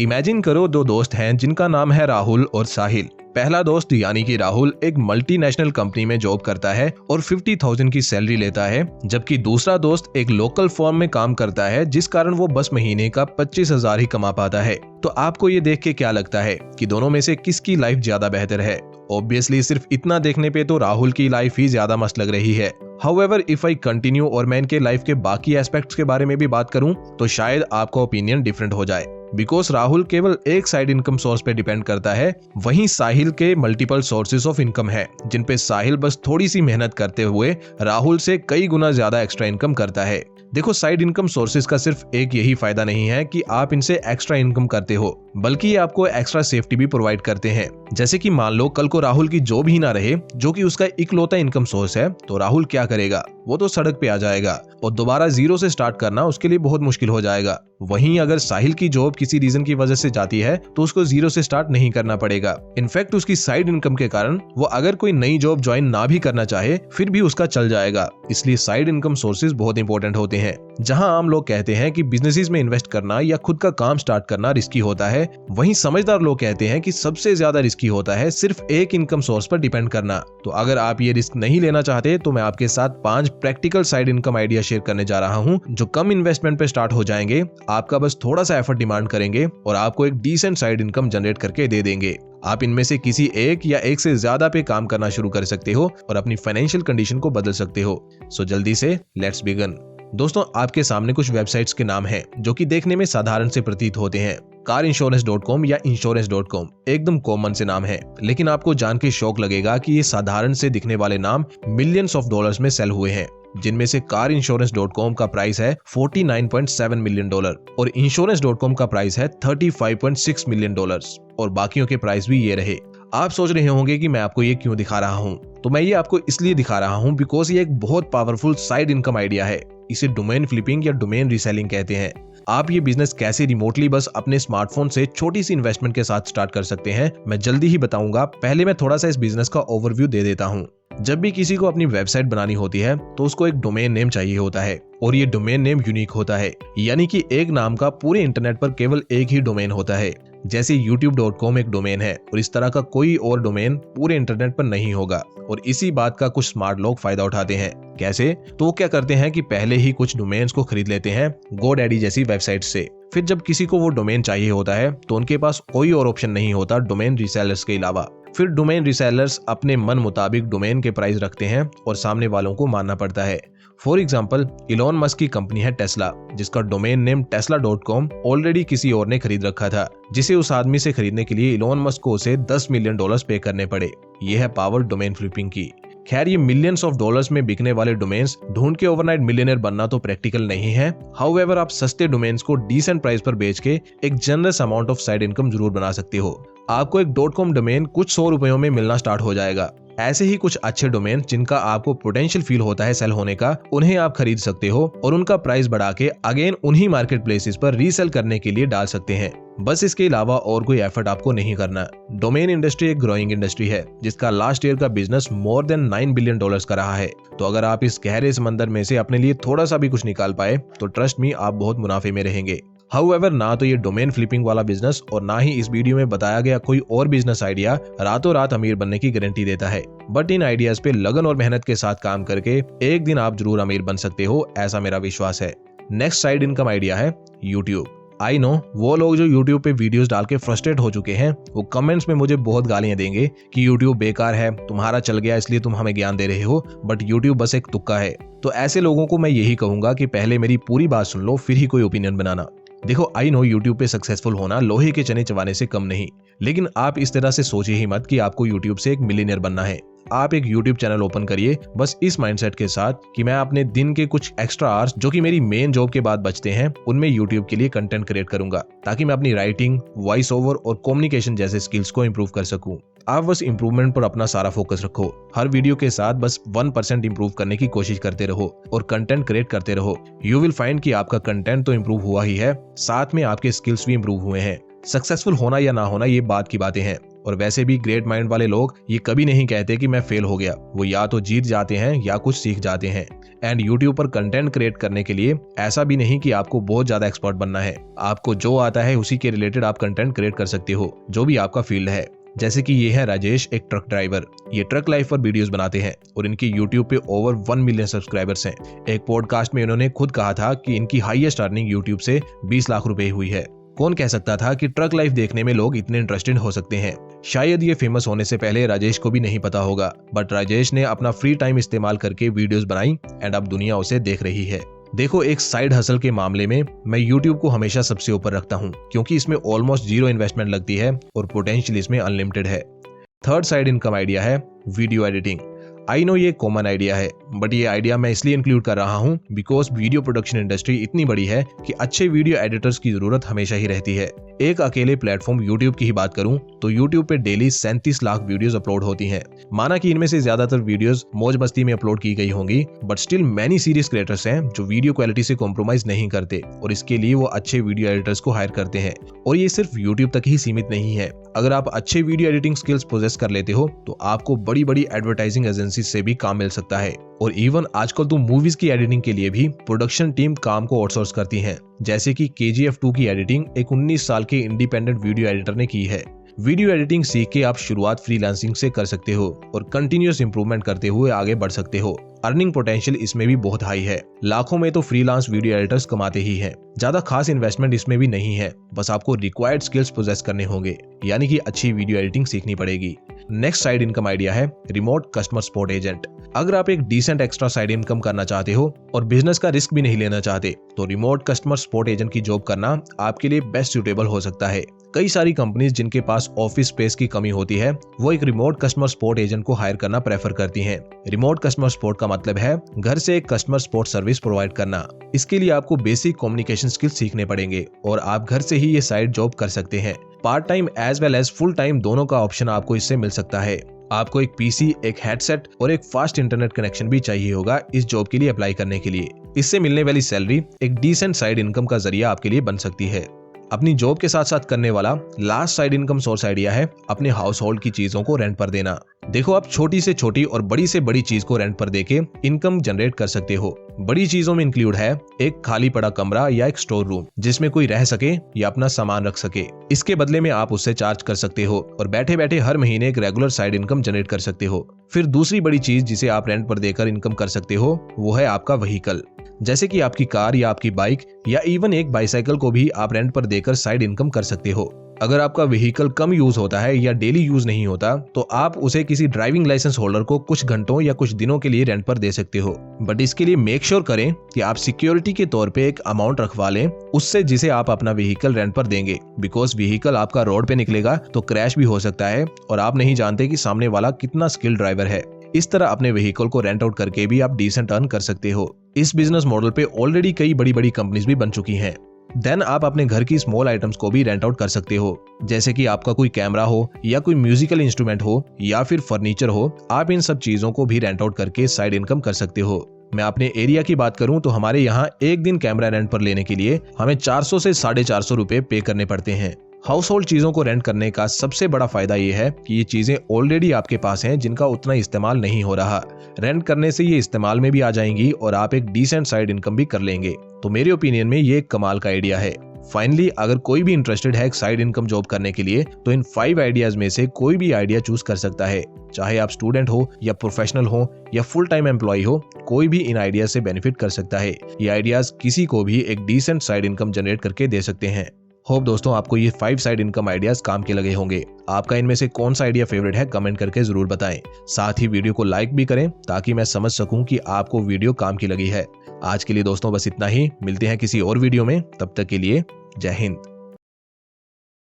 Imagine करो दो दोस्त हैं जिनका नाम है राहुल और साहिल। पहला दोस्त यानी कि राहुल एक मल्टीनेशनल कंपनी में जॉब करता है और 50,000 की सैलरी लेता है, जबकि दूसरा दोस्त एक लोकल फर्म में काम करता है जिस कारण वो बस महीने का 25,000 ही कमा पाता है। तो आपको ये देख के क्या लगता है कि दोनों में से किसकी लाइफ ज्यादा बेहतर है? ऑब्वियसली सिर्फ इतना देखने पे तो राहुल की लाइफ ही ज्यादा मस्त लग रही है। हाउएवर इफ आई कंटिन्यू और मैं इनके लाइफ के बाकी एस्पेक्ट्स के बारे में भी बात करूं तो शायद आपका ओपिनियन डिफरेंट हो जाए। बिकॉज राहुल केवल एक साइड इनकम सोर्स पे डिपेंड करता है, वहीं साहिल के मल्टीपल सोर्सेज ऑफ इनकम है जिन पे साहिल बस थोड़ी सी मेहनत करते हुए राहुल से कई गुना ज्यादा एक्स्ट्रा इनकम करता है। देखो, साइड इनकम सोर्सेज का सिर्फ एक यही फायदा नहीं है कि आप इनसे एक्स्ट्रा इनकम करते हो, बल्कि ये आपको एक्स्ट्रा सेफ्टी भी प्रोवाइड करते हैं। जैसे कि मान लो कल को राहुल की जॉब ही ना रहे, जो कि उसका इकलौता इनकम सोर्स है, तो राहुल क्या करेगा? वो तो सड़क पे आ जाएगा और दोबारा जीरो से स्टार्ट करना उसके लिए बहुत मुश्किल हो जाएगा। वहीं अगर साहिल की जॉब किसी रीजन की वजह से जाती है तो उसको जीरो से स्टार्ट नहीं करना पड़ेगा। इनफैक्ट उसकी साइड इनकम के कारण वो अगर कोई नई जॉब ज्वाइन ना भी करना चाहे फिर भी उसका चल जाएगा। इसलिए साइड इनकम सोर्सेज बहुत इंपॉर्टेंट होते हैं। जहां आम लोग कहते हैं कि बिजनेसेस में इन्वेस्ट करना या खुद का काम स्टार्ट करना रिस्की होता है, वहीं समझदार लोग कहते हैं कि सबसे ज्यादा रिस्की होता है सिर्फ एक इनकम सोर्स पर डिपेंड करना। तो अगर आप ये रिस्क नहीं लेना चाहते तो मैं आपके साथ 5 practical side income idea share करने जा रहा हूं, जो कम इन्वेस्टमेंट पे स्टार्ट हो जाएंगे, आपका बस थोड़ा सा एफर्ट डिमांड करेंगे और आपको एक डिसेंट साइड इनकम जनरेट करके दे देंगे। आप इनमें से किसी एक या एक से ज्यादा पे काम करना शुरू कर सकते हो और अपनी फाइनेंशियल कंडीशन को बदल सकते हो। सो जल्दी से लेट्स बिगिन। दोस्तों, आपके सामने कुछ वेबसाइट्स के नाम हैं जो कि देखने में साधारण से प्रतीत होते हैं। carinsurance.com या insurance.com एकदम कॉमन से नाम है, लेकिन आपको जान के शौक लगेगा कि ये साधारण से दिखने वाले नाम मिलियंस ऑफ डॉलर्स में सेल हुए हैं, जिनमें से carinsurance.com का प्राइस है $49.7 मिलियन और insurance.com का प्राइस है $35.6 मिलियन और बाकियों के प्राइस भी ये रहे। आप सोच रहे होंगे कि मैं आपको ये क्यों दिखा रहा हूँ, तो मैं ये आपको इसलिए दिखा रहा हूँ बिकॉज ये एक बहुत पावरफुल साइड इनकम आइडिया है। इसे डोमेन फ्लिपिंग या डोमेन रीसेलिंग कहते हैं। आप ये बिजनेस कैसे रिमोटली बस अपने स्मार्टफोन से छोटी सी इन्वेस्टमेंट के साथ स्टार्ट कर सकते हैं, मैं जल्दी ही बताऊंगा। पहले मैं थोड़ा सा इस बिजनेस का ओवरव्यू दे देता हूँ। जब भी किसी को अपनी वेबसाइट बनानी होती है तो उसको एक डोमेन नेम चाहिए होता है और ये डोमेन नेम यूनिक होता है, यानी कि एक नाम का पूरे इंटरनेट पर केवल एक ही डोमेन होता है। जैसे youtube.com एक डोमेन है और इस तरह का कोई और डोमेन पूरे इंटरनेट पर नहीं होगा। और इसी बात का कुछ स्मार्ट लोग फायदा उठाते हैं। कैसे? तो वो क्या करते हैं कि पहले ही कुछ डोमेन्स को खरीद लेते हैं GoDaddy जैसी वेबसाइट से। फिर जब किसी को वो डोमेन चाहिए होता है तो उनके पास कोई और ऑप्शन नहीं होता डोमेन रीसेलर्स के अलावा। फिर डोमेन रीसेलर्स अपने मन मुताबिक डोमेन के प्राइस रखते हैं और सामने वालों को मानना पड़ता है। फॉर एग्जाम्पल, इलॉन मस्क की कंपनी है टेस्ला, जिसका डोमेन नेम tesla.com ऑलरेडी किसी और ने खरीद रखा था, जिसे उस आदमी से खरीदने के लिए इलॉन मस्क को उसे $10 मिलियन पे करने पड़े। यह है पावर डोमेन फ्लिपिंग की। खैर, ये मिलियंस ऑफ डॉलर्स में बिकने वाले डोमेन्स ढूंढ के ओवरनाइट मिलियनर बनना तो प्रैक्टिकल नहीं है। हाउएवर, आप सस्ते डोमेन्स को डिसेंट प्राइस पर बेच के एक generous amount of side income जरूर बना सकते हो। आपको एक .com डोमेन कुछ 100 रुपयों में मिलना स्टार्ट हो जाएगा। ऐसे ही कुछ अच्छे डोमेन जिनका आपको पोटेंशियल फील होता है सेल होने का, उन्हें आप खरीद सकते हो और उनका प्राइस बढ़ा के अगेन उन्हीं मार्केट प्लेसेस पर रीसेल करने के लिए डाल सकते हैं। बस इसके अलावा और कोई एफर्ट आपको नहीं करना। डोमेन इंडस्ट्री एक ग्रोइंग इंडस्ट्री है जिसका लास्ट ईयर का बिजनेस मोर देन $9 बिलियन का रहा है। तो अगर आप इस गहरे समंदर में से अपने लिए थोड़ा सा भी कुछ निकाल पाए तो ट्रस्ट मी, आप बहुत मुनाफे में रहेंगे। हाउएवर, ना तो ये डोमेन फ्लिपिंग वाला बिजनेस और ना ही इस वीडियो में बताया गया कोई और बिजनेस आइडिया रातों रात अमीर बनने की गारंटी देता है, बट इन आइडियाज पे लगन और मेहनत के साथ काम करके एक दिन आप जरूर अमीर बन सकते हो, ऐसा मेरा विश्वास है। नेक्स्ट साइड इनकम आइडिया है यूट्यूब। आई नो, वो लोग जो यूट्यूब पे वीडियोस डाल के फ्रस्ट्रेट हो चुके हैं वो कमेंट्स में मुझे बहुत गालियां देंगे कि यूट्यूब बेकार है, तुम्हारा चल गया इसलिए तुम हमें ज्ञान दे रहे हो, बट यूट्यूब बस एक तुक्का है। तो ऐसे लोगों को मैं यही कहूंगा कि पहले मेरी पूरी बात सुन लो, फिर ही कोई ओपिनियन बनाना। देखो, आई नो यूट्यूब पे सक्सेसफुल होना लोहे के चने चबाने से कम नहीं, लेकिन आप इस तरह से सोचिए ही मत कि आपको यूट्यूब से एक मिलियनियर बनना है। आप एक यूट्यूब चैनल ओपन करिए बस इस माइंडसेट के साथ कि मैं अपने दिन के कुछ एक्स्ट्रा आवर्स जो कि मेरी मेन जॉब के बाद बचते हैं, उनमें यूट्यूब के लिए कंटेंट क्रिएट करूंगा ताकि मैं अपनी राइटिंग, वॉइस ओवर और कम्युनिकेशन जैसे स्किल्स को इंप्रूव कर सकूं। आप बस इंप्रूवमेंट पर अपना सारा फोकस रखो। हर वीडियो के साथ बस 1% इंप्रूव करने की कोशिश करते रहो और कंटेंट क्रिएट करते रहो। यू विल फाइंड कि आपका कंटेंट तो इंप्रूव हुआ ही है, साथ में आपके स्किल्स भी इंप्रूव हुए हैं। सक्सेसफुल होना या ना होना ये बात की बातें हैं, और वैसे भी ग्रेट माइंड वाले लोग ये कभी नहीं कहते कि मैं फेल हो गया, वो या तो जीत जाते हैं या कुछ सीख जाते हैं। एंड यूट्यूब पर कंटेंट क्रिएट करने के लिए ऐसा भी नहीं कि आपको बहुत ज्यादा एक्सपर्ट बनना है, आपको जो आता है उसी के रिलेटेड आप कंटेंट क्रिएट कर सकते हो, जो भी आपका फील्ड है। जैसे कि ये है राजेश, एक ट्रक ड्राइवर। ये ट्रक लाइफ पर वीडियोस बनाते हैं और इनके यूट्यूब पे ओवर 1 मिलियन सब्सक्राइबर्स हैं। एक पॉडकास्ट में इन्होंने खुद कहा था कि इनकी हाईएस्ट अर्निंग यूट्यूब से 20 लाख रुपए हुई है। कौन कह सकता था कि ट्रक लाइफ देखने में लोग इतने इंटरेस्टेड हो सकते हैं। शायद ये फेमस होने से पहले राजेश को भी नहीं पता होगा, बट राजेश ने अपना फ्री टाइम इस्तेमाल करके वीडियोस बनाई एंड अब दुनिया उसे देख रही है। देखो, एक साइड हसल के मामले में मैं YouTube को हमेशा सबसे ऊपर रखता हूँ, क्योंकि इसमें ऑलमोस्ट 0 इन्वेस्टमेंट लगती है और पोटेंशियल इसमें अनलिमिटेड है। थर्ड साइड इनकम आइडिया है वीडियो एडिटिंग। आई नो ये कॉमन आइडिया है, बट ये आइडिया मैं इसलिए इंक्लूड कर रहा हूँ बिकॉज वीडियो प्रोडक्शन इंडस्ट्री इतनी बड़ी है कि अच्छे वीडियो एडिटर्स की जरूरत हमेशा ही रहती है। एक अकेले प्लेटफॉर्म YouTube की ही बात करूं तो YouTube पे डेली 37 लाख वीडियोस अपलोड होती हैं। माना कि इनमें से ज्यादातर वीडियोस मौज मस्ती में अपलोड की गई होंगी, but still many serious creators हैं जो वीडियो क्वालिटी से कॉम्प्रोमाइज नहीं करते और इसके लिए वो अच्छे वीडियो एडिटर्स को हायर करते हैं। और ये सिर्फ YouTube तक ही सीमित नहीं है। अगर आप अच्छे वीडियो एडिटिंग स्किल्स पोजेस कर लेते हो तो आपको बड़ी बड़ी एडवर्टाइजिंग एजेंसी से भी काम मिल सकता है। और इवन आजकल तो मूवीज की एडिटिंग के लिए भी प्रोडक्शन टीम काम को आउटसोर्स करती है, जैसे कि KGF 2 की एडिटिंग एक 19 साल के इंडिपेंडेंट वीडियो एडिटर ने की है। वीडियो एडिटिंग सीख के आप शुरुआत फ्रीलांसिंग से कर सकते हो और कंटिन्यूअस इंप्रूवमेंट करते हुए आगे बढ़ सकते हो। अर्निंग पोटेंशियल इसमें भी बहुत हाई है। लाखों में तो फ्रीलांस वीडियो एडिटर्स कमाते ही हैं। ज्यादा खास इन्वेस्टमेंट इसमें भी नहीं है, बस आपको रिक्वायर्ड स्किल्स पोजेस करने होंगे, यानी कि अच्छी वीडियो एडिटिंग सीखनी पड़ेगी। नेक्स्ट साइड इनकम आइडिया है रिमोट कस्टमर सपोर्ट एजेंट। अगर आप एक डिसेंट एक्स्ट्रा साइड इनकम करना चाहते हो और बिजनेस का रिस्क भी नहीं लेना चाहते, तो रिमोट कस्टमर सपोर्ट एजेंट की जॉब करना आपके लिए बेस्ट सूटेबल हो सकता है। कई सारी कंपनीज जिनके पास ऑफिस स्पेस की कमी होती है, वो एक रिमोट कस्टमर सपोर्ट एजेंट को हायर करना प्रेफर करती हैं। रिमोट कस्टमर सपोर्ट का मतलब है घर से एक कस्टमर सपोर्ट सर्विस प्रोवाइड करना। इसके लिए आपको बेसिक कम्युनिकेशन स्किल्स सीखने पड़ेंगे और आप घर से ही ये साइड जॉब कर सकते हैं। Part time as well as full time दोनों का ऑप्शन आपको इससे मिल सकता है। आपको एक पीसी, एक हेडसेट और एक फास्ट इंटरनेट कनेक्शन भी चाहिए होगा इस जॉब के लिए अप्लाई करने के लिए। इससे मिलने वाली सैलरी एक डिसेंट साइड इनकम का जरिया आपके लिए बन सकती है। अपनी जॉब के साथ साथ करने वाला last side income source idea है अपने हाउस होल्ड की चीजों को रेंट पर देना। देखो, आप छोटी से छोटी और बड़ी से बड़ी चीज को रेंट पर देके इनकम जनरेट कर सकते हो। बड़ी चीजों में इंक्लूड है एक खाली पड़ा कमरा या एक स्टोर रूम जिसमें कोई रह सके या अपना सामान रख सके। इसके बदले में आप उससे चार्ज कर सकते हो और बैठे बैठे हर महीने एक रेगुलर साइड इनकम जनरेट कर सकते हो। फिर दूसरी बड़ी चीज जिसे आप रेंट पर देकर इनकम कर सकते हो वो है आपका व्हीकल, जैसे कि आपकी कार या आपकी बाइक या इवन एक बाइसाइकिल को भी आप रेंट पर देकर साइड इनकम कर सकते हो। अगर आपका व्हीकल कम यूज होता है या डेली यूज नहीं होता, तो आप उसे किसी ड्राइविंग लाइसेंस होल्डर को कुछ घंटों या कुछ दिनों के लिए रेंट पर दे सकते हो। बट इसके लिए मेक श्योर करें कि आप सिक्योरिटी के तौर पे एक अमाउंट रखवा लें उससे जिसे आप अपना व्हीकल रेंट पर देंगे, बिकॉज व्हीकल आपका रोड पे निकलेगा तो क्रैश भी हो सकता है और आप नहीं जानते कि सामने वाला कितना स्किल्ड ड्राइवर है। इस तरह अपने व्हीकल को रेंट आउट करके भी आप डिसेंट अर्न कर सकते हो। इस बिजनेस मॉडल पे ऑलरेडी कई बड़ी बड़ी कंपनीज भी बन चुकी हैं। देन आप अपने घर की स्मॉल आइटम्स को भी रेंट आउट कर सकते हो, जैसे कि आपका कोई कैमरा हो या कोई म्यूजिकल इंस्ट्रूमेंट हो या फिर फर्नीचर हो। आप इन सब चीजों को भी रेंट आउट करके साइड इनकम कर सकते हो। मैं अपने एरिया की बात करूं तो हमारे यहाँ एक दिन कैमरा रेंट पर लेने के लिए हमें 400 से 450 रुपए पे करने पड़ते हैं। हाउस होल्ड चीजों को रेंट करने का सबसे बड़ा फायदा ये है कि ये चीजें ऑलरेडी आपके पास हैं जिनका उतना इस्तेमाल नहीं हो रहा। रेंट करने से ये इस्तेमाल में भी आ जाएंगी और आप एक डिसेंट साइड इनकम भी कर लेंगे। तो मेरे ओपिनियन में ये एक कमाल का आइडिया है। फाइनली, अगर कोई भी इंटरेस्टेड है एक साइड इनकम जॉब करने के लिए, तो इन 5 आइडियाज में से कोई भी आइडिया चूज कर सकता है। चाहे आप स्टूडेंट हो या प्रोफेशनल हो या फुल टाइम एम्प्लॉय हो, कोई भी इन आइडिया से बेनिफिट कर सकता है। ये आइडियाज किसी को भी एक डिसेंट साइड इनकम जनरेट करके दे सकते हैं। होप दोस्तों आपको ये 5 साइड इनकम आइडियाज काम के लगे होंगे। आपका इनमें से कौन सा आइडिया फेवरेट है कमेंट करके जरूर बताएं। साथ ही वीडियो को लाइक भी करें ताकि मैं समझ सकूं कि आपको वीडियो काम की लगी है। आज के लिए दोस्तों बस इतना ही। मिलते हैं किसी और वीडियो में, तब तक के लिए जय हिंद।